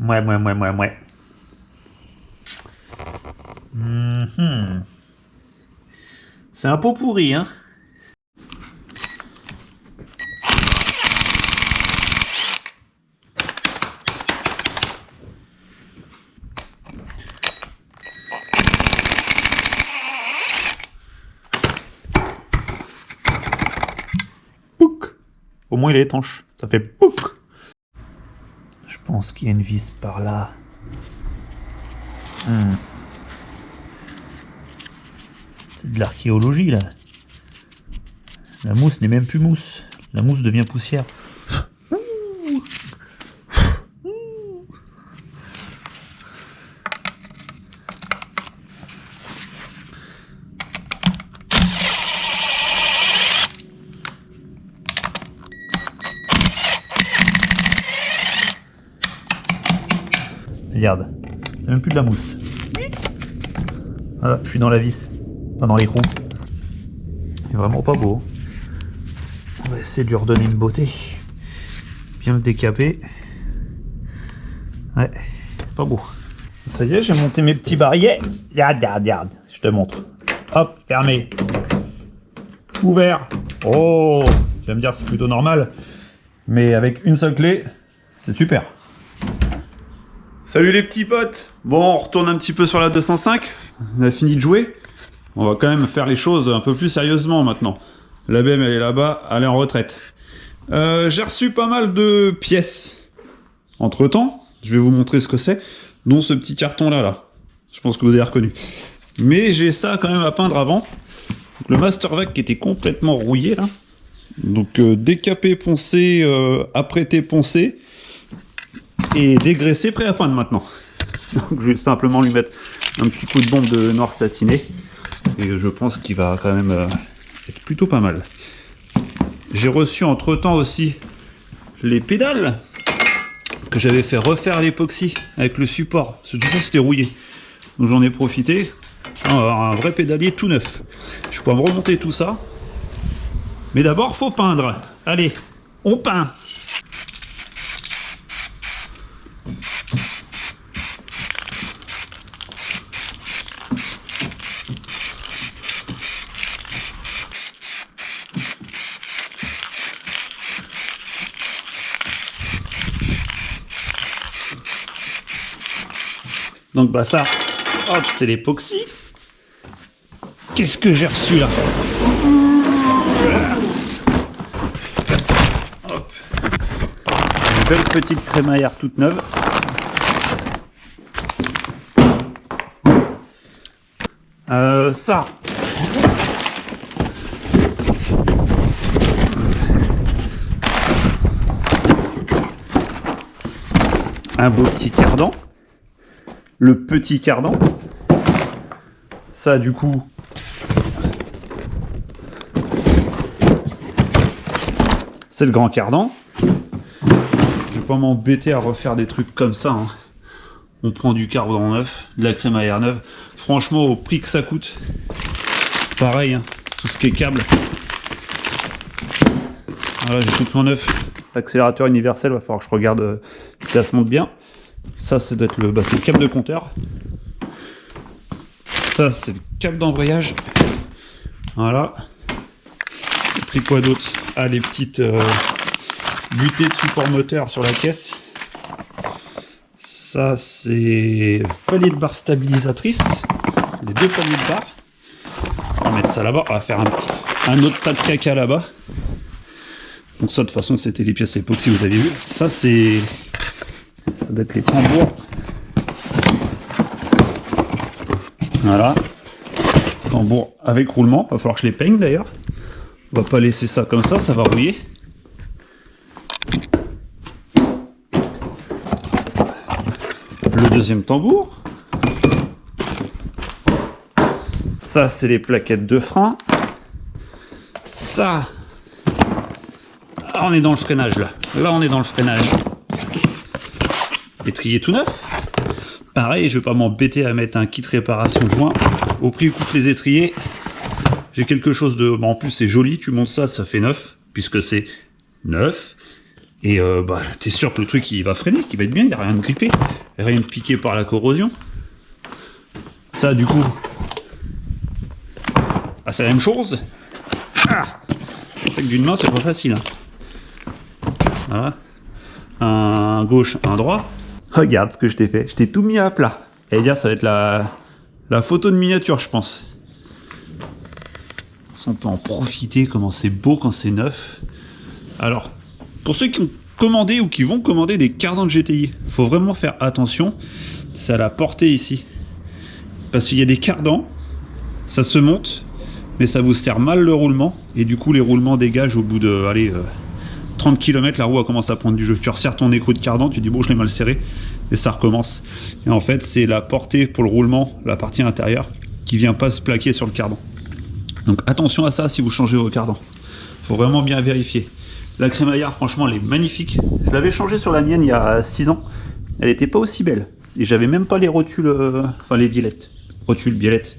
Ouais. C'est un pot pourri, hein. Pouc. Au moins il est étanche. Ça fait pouc. Je pense qu'il y a une vis par là. C'est de l'archéologie là. La mousse n'est même plus mousse. La mousse devient poussière. Regarde, c'est même plus de la mousse. Voilà, je suis dans la vis, pas dans l'écrou. C'est vraiment pas beau. On va essayer de lui redonner une beauté. Bien le décaper. Ouais, pas beau. Ça y est, j'ai monté mes petits barilets. Regarde, je te montre. Hop, fermé. Ouvert. Oh, tu vas me dire c'est plutôt normal. Mais avec une seule clé, c'est super. Salut les petits potes. Bon, on retourne un petit peu sur la 205. On a fini de jouer. On va quand même faire les choses un peu plus sérieusement maintenant. La BM elle est là-bas, elle est en retraite. J'ai reçu pas mal de pièces. Entre temps, je vais vous montrer ce que c'est, dont ce petit carton là. Je pense que vous avez reconnu. Mais j'ai ça quand même à peindre avant. Donc, le Master Vac qui était complètement rouillé là. Donc décapé, poncé, apprêté, poncé. Et dégraissé, prêt à peindre maintenant. Donc je vais simplement lui mettre un petit coup de bombe de noir satiné. Et je pense qu'il va quand même être plutôt pas mal. J'ai reçu entre temps aussi les pédales que j'avais fait refaire à l'époxy avec le support. Tout ça c'était rouillé. Donc j'en ai profité. Un vrai pédalier tout neuf. Je pourrais me remonter tout ça. Mais d'abord faut peindre. Allez, on peint. Donc bah ça, hop, c'est l'époxy. Qu'est-ce que j'ai reçu là? Hop. Une belle petite crémaillère toute neuve. Ça. Un beau petit cardan. Le petit cardan. Ça du coup. C'est le grand cardan. Je vais pas m'embêter à refaire des trucs comme ça. Hein. On prend du cardan neuf, de la crémaillère neuve. Franchement, au prix que ça coûte, pareil, hein, tout ce qui est câble. Voilà, j'ai tout pris en neuf. L'accélérateur universel, va falloir que je regarde si ça se monte bien. Ça, c'est d'être le câble de compteur. Ça, c'est le câble d'embrayage. Voilà. J'ai pris quoi d'autre? Ah, les petites butées de support moteur sur la caisse. Ça, c'est palier de barre stabilisatrice. Les deux paliers de barre. On va mettre ça là-bas. On va faire un autre tas de caca là-bas. Donc ça, de toute façon, c'était les pièces époxy, vous avez vu. Ça, c'est... ça doit être les tambours. Voilà. Tambour avec roulement. Il va falloir que je les peigne d'ailleurs. On va pas laisser ça comme ça va rouiller. Le deuxième tambour. Ça, c'est les plaquettes de frein. Ça, on est dans le freinage là. Là, on est dans le freinage. Étrier tout neuf. Pareil, je vais pas m'embêter à mettre un kit réparation joint. Au prix où coûtent les étriers, j'ai quelque chose de... Bon, en plus, c'est joli. Tu montes ça, ça fait neuf, puisque c'est neuf. Et bah, t'es sûr que le truc il va freiner, qu'il va être bien, il n'y a rien de grippé, rien de piqué par la corrosion. Ça du coup, ah, c'est la même chose. Ah, avec d'une main c'est pas facile. Hein. Voilà. Un gauche, un droit. Regarde ce que je t'ai fait, je t'ai tout mis à plat. Et dire ça va être la photo de miniature je pense. On peut en profiter, comment c'est beau quand c'est neuf. Alors, pour ceux qui ont commandé ou qui vont commander des cardans de GTI, il faut vraiment faire attention, c'est à la portée ici. Parce qu'il y a des cardans, ça se monte, mais ça vous sert mal le roulement, et du coup les roulements dégagent au bout de, allez, 30 km, la roue commence à prendre du jeu. Tu resserres ton écrou de cardan, tu dis bon je l'ai mal serré, et ça recommence. Et en fait c'est la portée pour le roulement, la partie intérieure, qui vient pas se plaquer sur le cardan. Donc attention à ça si vous changez vos cardans. Faut vraiment bien vérifier. La crémaillère, franchement, elle est magnifique. Je l'avais changée sur la mienne il y a 6 ans. Elle n'était pas aussi belle. Et j'avais même pas les rotules, enfin les biellettes. Rotules, biellettes.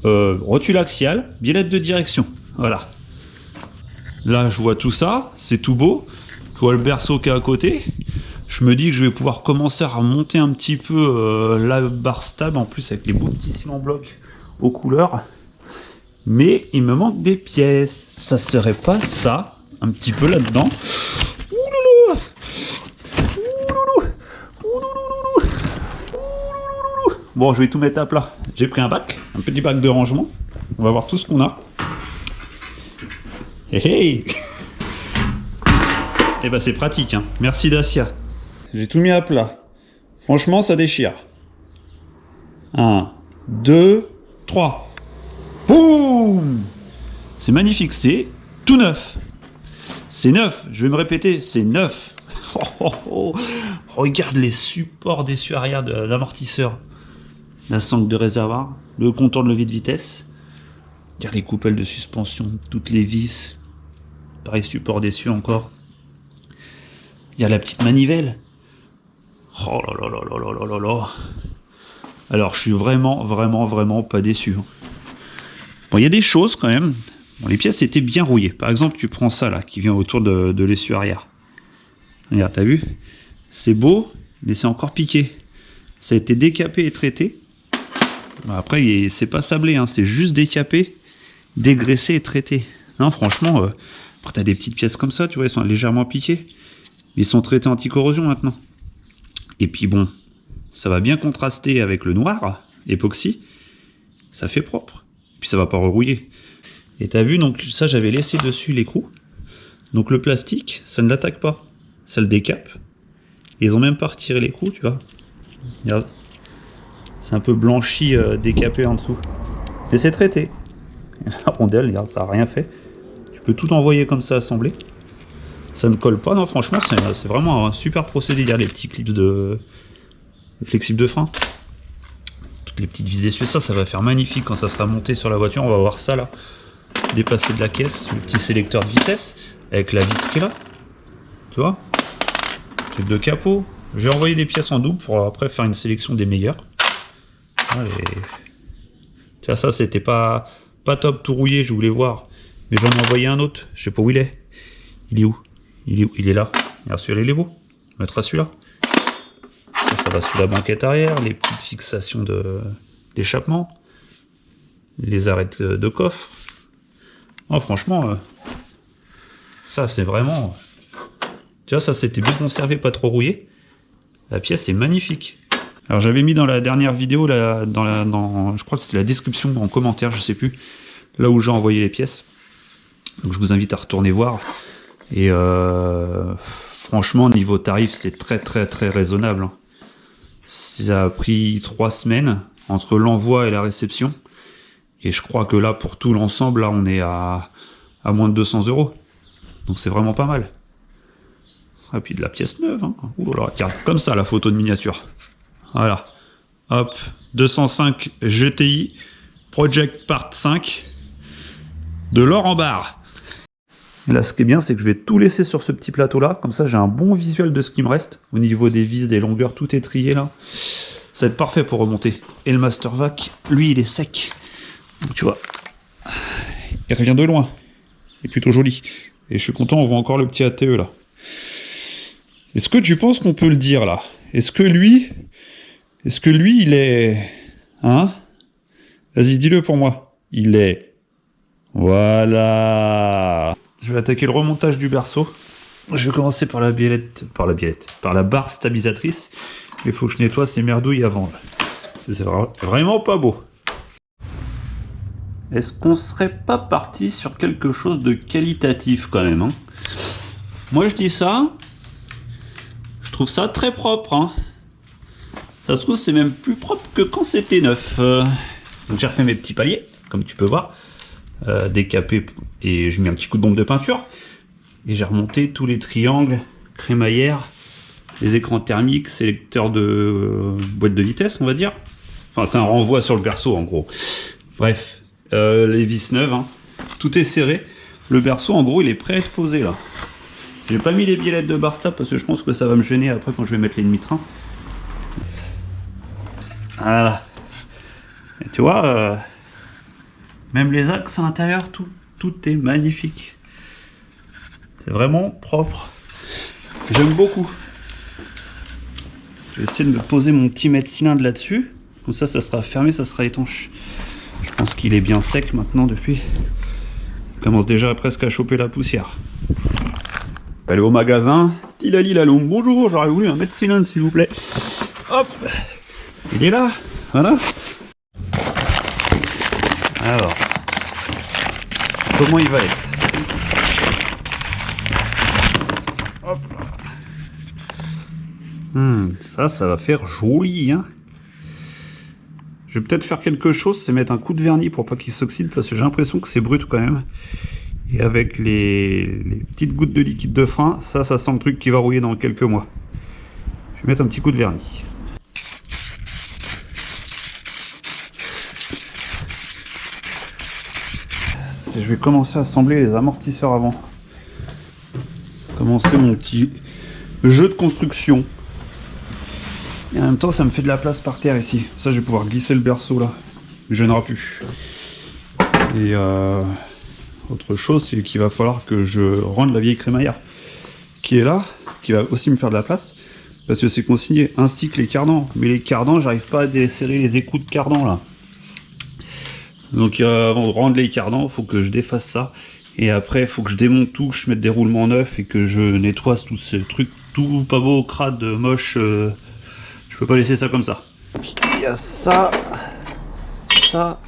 Rotule axiale, biellette de direction. Voilà. Là, je vois tout ça. C'est tout beau. Je vois le berceau qui est à côté. Je me dis que je vais pouvoir commencer à remonter un petit peu la barre stable. En plus, avec les beaux petits cylindres blocs aux couleurs. Mais il me manque des pièces. Ça serait pas ça, un petit peu là-dedans. Bon, je vais tout mettre à plat. J'ai pris un bac, un petit bac de rangement. On va voir tout ce qu'on a. Hey, hey. Et bah c'est pratique, hein. Merci Dacia. J'ai tout mis à plat. Franchement, ça déchire. 1, 2, 3. Boum! C'est magnifique, c'est tout neuf. C'est neuf, je vais me répéter, c'est neuf. Oh, oh, oh. Regarde les supports d'essuie arrière d'amortisseur. La sangle de réservoir, le compteur de levier de vitesse. Regarde les coupelles de suspension, toutes les vis. Pareil, support d'essuie encore. Il y a la petite manivelle. Oh là là là là là là là là. Alors, je suis vraiment pas déçu. Bon, il y a des choses quand même. Bon, les pièces étaient bien rouillées. Par exemple, tu prends ça là, qui vient autour de l'essuie arrière. Regarde, t'as vu? C'est beau, mais c'est encore piqué. Ça a été décapé et traité. Après, c'est pas sablé, hein, c'est juste décapé, dégraissé et traité. Non, franchement, après, t'as des petites pièces comme ça, tu vois, elles sont légèrement piquées. Mais ils sont traités anti-corrosion maintenant. Et puis bon, ça va bien contraster avec le noir, époxy. Ça fait propre. Puis ça va pas rerouiller. Et t'as vu, donc ça j'avais laissé dessus l'écrou. Donc le plastique, ça ne l'attaque pas. Ça le décape. Et ils ont même pas retiré l'écrou, tu vois. Regarde. C'est un peu blanchi, décapé en dessous. Mais c'est traité. La rondelle, regarde, ça a rien fait. Tu peux tout envoyer comme ça assemblé. Ça ne colle pas, non franchement c'est vraiment un super procédé. Il y a les petits clips de flexibles de frein. Les petites vis d'essuie, ça va faire magnifique quand ça sera monté sur la voiture. On va voir ça là, déplacer de la caisse, le petit sélecteur de vitesse avec la vis qui est là, tu vois, truc de capot. J'ai envoyé des pièces en double pour après faire une sélection des meilleures. Allez. Tu vois, ça c'était pas top, tout rouillé, je voulais voir, mais j'en ai envoyé un autre, je sais pas où il est. Il est où? Il est là. Regarde, celui-là il est beau. On mettra celui-là. Ça va sous la banquette arrière, les petites fixations d'échappement, les arêtes de coffre. Oh, franchement, ça c'est vraiment... Tu vois, ça c'était bien conservé, pas trop rouillé. La pièce est magnifique. Alors j'avais mis dans la dernière vidéo, je crois que c'est la description en commentaire, je sais plus, là où j'ai envoyé les pièces. Donc je vous invite à retourner voir. Et franchement, niveau tarif, c'est très raisonnable. Hein. Ça a pris 3 semaines entre l'envoi et la réception. Et je crois que là, pour tout l'ensemble, là, on est à moins de 200 €. Donc c'est vraiment pas mal. Et puis de la pièce neuve. Hein. Ouh là là, regarde, comme ça la photo de miniature. Voilà. Hop, 205 GTI Project Part 5 de l'or en barre. Et là, ce qui est bien, c'est que je vais tout laisser sur ce petit plateau-là. Comme ça, j'ai un bon visuel de ce qui me reste. Au niveau des vis, des longueurs, tout est trié là. Ça va être parfait pour remonter. Et le Master Vac, lui, il est sec. Donc tu vois, il revient de loin. Il est plutôt joli. Et je suis content, on voit encore le petit ATE là. Est-ce que tu penses qu'on peut le dire là? Est-ce que lui, il est... Hein? Vas-y, dis-le pour moi. Il est... Voilà. Je vais attaquer le remontage du berceau. Je vais commencer par la biellette, par la barre stabilisatrice. Il faut que je nettoie ces merdouilles avant. C'est vraiment pas beau. Est-ce qu'on serait pas parti sur quelque chose de qualitatif quand même, hein? Moi je dis ça, je trouve ça très propre, hein. Ça se trouve c'est même plus propre que quand c'était neuf. Donc j'ai refait mes petits paliers, comme tu peux voir, décapé, et j'ai mis un petit coup de bombe de peinture. Et j'ai remonté tous les triangles, crémaillère, les écrans thermiques, sélecteurs de boîte de vitesse, on va dire. Enfin, c'est un renvoi sur le berceau, en gros. Bref, les vis neuves, hein. Tout est serré. Le berceau, en gros, il est prêt à être posé, là. J'ai pas mis les biellettes de barre stable parce que je pense que ça va me gêner après quand je vais mettre les demi-trains. Voilà. Et tu vois, même les axes à l'intérieur, tout est magnifique. C'est vraiment propre. J'aime beaucoup. Je vais essayer de me poser mon petit mètre cylindre là-dessus. Comme ça sera fermé, ça sera étanche. Je pense qu'il est bien sec maintenant depuis. Il commence déjà presque à choper la poussière. Aller au magasin. Tilali Laloum. Bonjour, j'aurais voulu un mètre cylindre s'il vous plaît. Hop. Il est là. Voilà. Alors. Comment il va être? Hop là. Ça va faire joli, hein. Je vais peut-être faire quelque chose, c'est mettre un coup de vernis pour pas qu'il s'oxyde, parce que j'ai l'impression que c'est brut quand même. Et avec les petites gouttes de liquide de frein, ça sent le truc qui va rouiller dans quelques mois. Je vais mettre un petit coup de vernis. Et je vais commencer à assembler les amortisseurs avant. Commencer mon petit jeu de construction. Et en même temps ça me fait de la place par terre ici. Ça je vais pouvoir glisser le berceau là. Il ne gênera plus. Et autre chose c'est qu'il va falloir que je rende la vieille crémaillère qui est là, qui va aussi me faire de la place. Parce que c'est consigné ainsi que les cardans. Mais les cardans, j'arrive pas à desserrer les écrous de cardans là. Donc avant de rendre les cardans, il faut que je défasse ça. Et après, il faut que je démonte tout, que je mette des roulements neufs et que je nettoie tout ce truc tout pas beau, crade, moche. Je peux pas laisser ça comme ça. Il y a ça. Ça.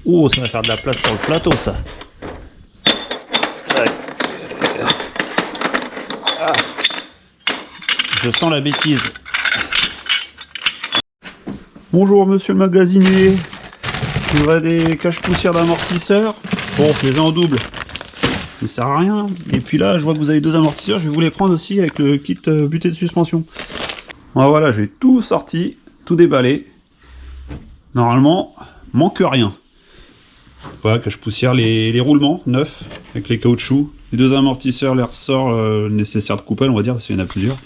Oh, ça va faire de la place sur le plateau, ça. Ah. Je sens la bêtise. Bonjour, monsieur le magasinier. Je voudrais des cache-poussières d'amortisseur. Bon, je les ai en double. Ça sert à rien. Et puis là, je vois que vous avez deux amortisseurs. Je vais vous les prendre aussi avec le kit butée de suspension. Voilà, j'ai tout sorti, tout déballé. Normalement, manque rien. Voilà, cache-poussière, les roulements neufs avec les caoutchoucs. Les deux amortisseurs, les ressorts nécessaires de coupelle, on va dire, parce qu'il y en a plusieurs.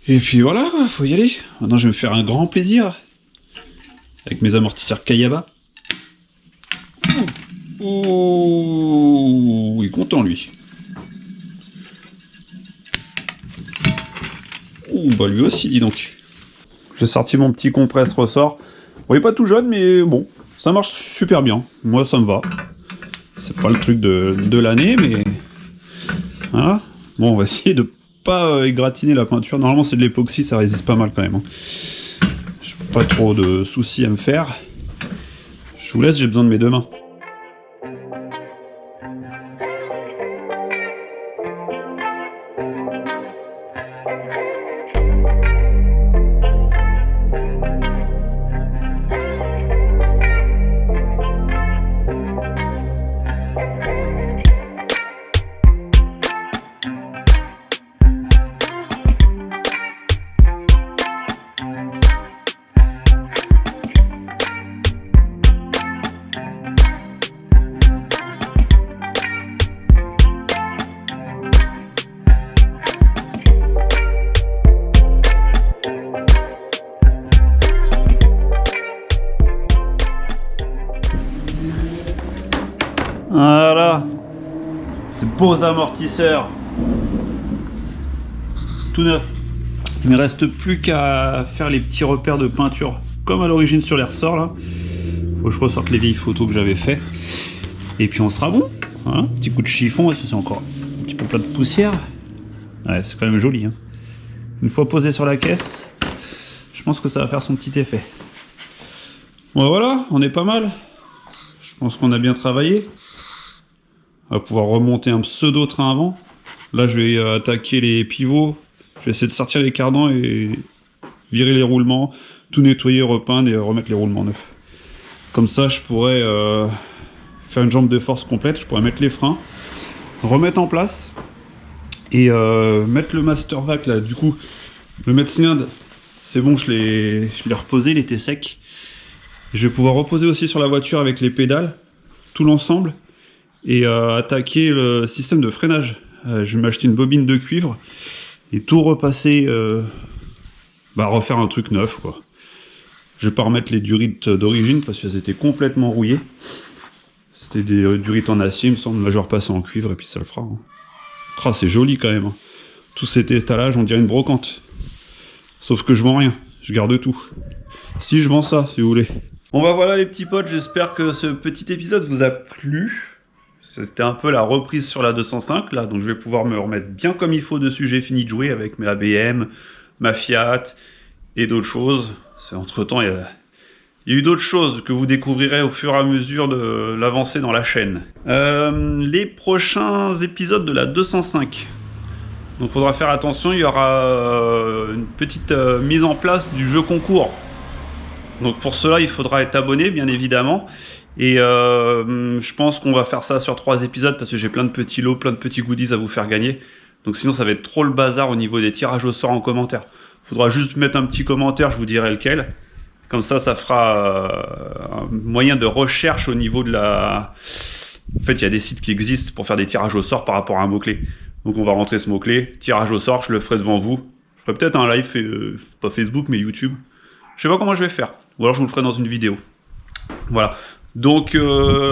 Et puis voilà, faut y aller. Maintenant, je vais me faire un grand plaisir. Avec mes amortisseurs Kayaba. Oh, il est content, lui. Oh, bah lui aussi, dis donc. J'ai sorti mon petit compresse ressort. Bon, il est pas tout jeune, mais bon, ça marche super bien. Moi, ça me va. C'est pas le truc de l'année, mais... Voilà. Bon, on va essayer de pas égratiner la peinture. Normalement, c'est de l'époxy, ça résiste pas mal quand même. Hein. J'ai pas trop de soucis à me faire. Je vous laisse, j'ai besoin de mes deux mains. Voilà, de beaux amortisseurs. tout neuf. Il me reste plus qu'à faire les petits repères de peinture comme à l'origine sur les ressorts là. Faut que je ressorte les vieilles photos que j'avais fait. Et puis on sera bon. Hein, petit coup de chiffon, c'est encore un petit peu plein de poussière. Ouais, c'est quand même joli. Hein. Une fois posé sur la caisse, je pense que ça va faire son petit effet. Bon voilà, on est pas mal. Je pense qu'on a bien travaillé. On va pouvoir remonter un pseudo train avant. Là je vais attaquer les pivots. Je vais essayer de sortir les cardans et virer les roulements, tout nettoyer, repeindre et remettre les roulements neufs. Comme ça je pourrais faire une jambe de force complète, je pourrais mettre les freins, remettre en place et mettre le master vac là. Du coup le mètre cylindre c'est bon, je l'ai reposé, il était sec. Je vais pouvoir reposer aussi sur la voiture avec les pédales, tout l'ensemble, et attaquer le système de freinage. Je vais m'acheter une bobine de cuivre et tout repasser, refaire un truc neuf quoi. Je vais pas remettre les durites d'origine parce qu'elles étaient complètement rouillées. C'était des durites en acier, il me semble. Là, je vais repasser en cuivre et puis ça le fera. Hein. Oh, c'est joli quand même. Hein. Tout cet étalage, on dirait une brocante. Sauf que je vends rien, je garde tout. Si, je vends ça, si vous voulez. Bon bah voilà les petits potes, j'espère que ce petit épisode vous a plu. C'était un peu la reprise sur la 205 là, donc je vais pouvoir me remettre bien comme il faut dessus. J'ai fini de jouer avec mes ABM, ma Fiat et d'autres choses. Entre temps, il y a eu d'autres choses que vous découvrirez au fur et à mesure de l'avancée dans la chaîne. Les prochains épisodes de la 205. Donc il faudra faire attention, il y aura une petite mise en place du jeu concours. Donc pour cela, il faudra être abonné, bien évidemment. Et je pense qu'on va faire ça sur 3 épisodes parce que j'ai plein de petits lots, plein de petits goodies à vous faire gagner. Donc sinon, ça va être trop le bazar au niveau des tirages au sort en commentaire. Faudra juste mettre un petit commentaire, je vous dirai lequel. Comme ça fera un moyen de recherche au niveau de la... En fait, il y a des sites qui existent pour faire des tirages au sort par rapport à un mot-clé. Donc on va rentrer ce mot-clé, tirage au sort, je le ferai devant vous. Je ferai peut-être un live, pas Facebook, mais YouTube. Je sais pas comment je vais faire. Ou alors je vous le ferai dans une vidéo. Voilà. Donc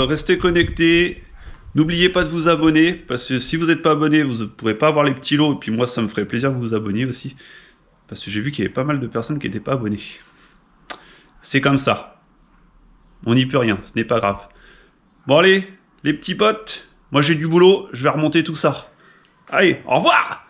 restez connectés. N'oubliez pas de vous abonner, parce que si vous n'êtes pas abonné, vous ne pourrez pas avoir les petits lots. Et puis moi, ça me ferait plaisir de vous abonner aussi. Parce que j'ai vu qu'il y avait pas mal de personnes qui n'étaient pas abonnées. C'est comme ça. On n'y peut rien, ce n'est pas grave. Bon allez, les petits potes, moi j'ai du boulot, je vais remonter tout ça. Allez, au revoir!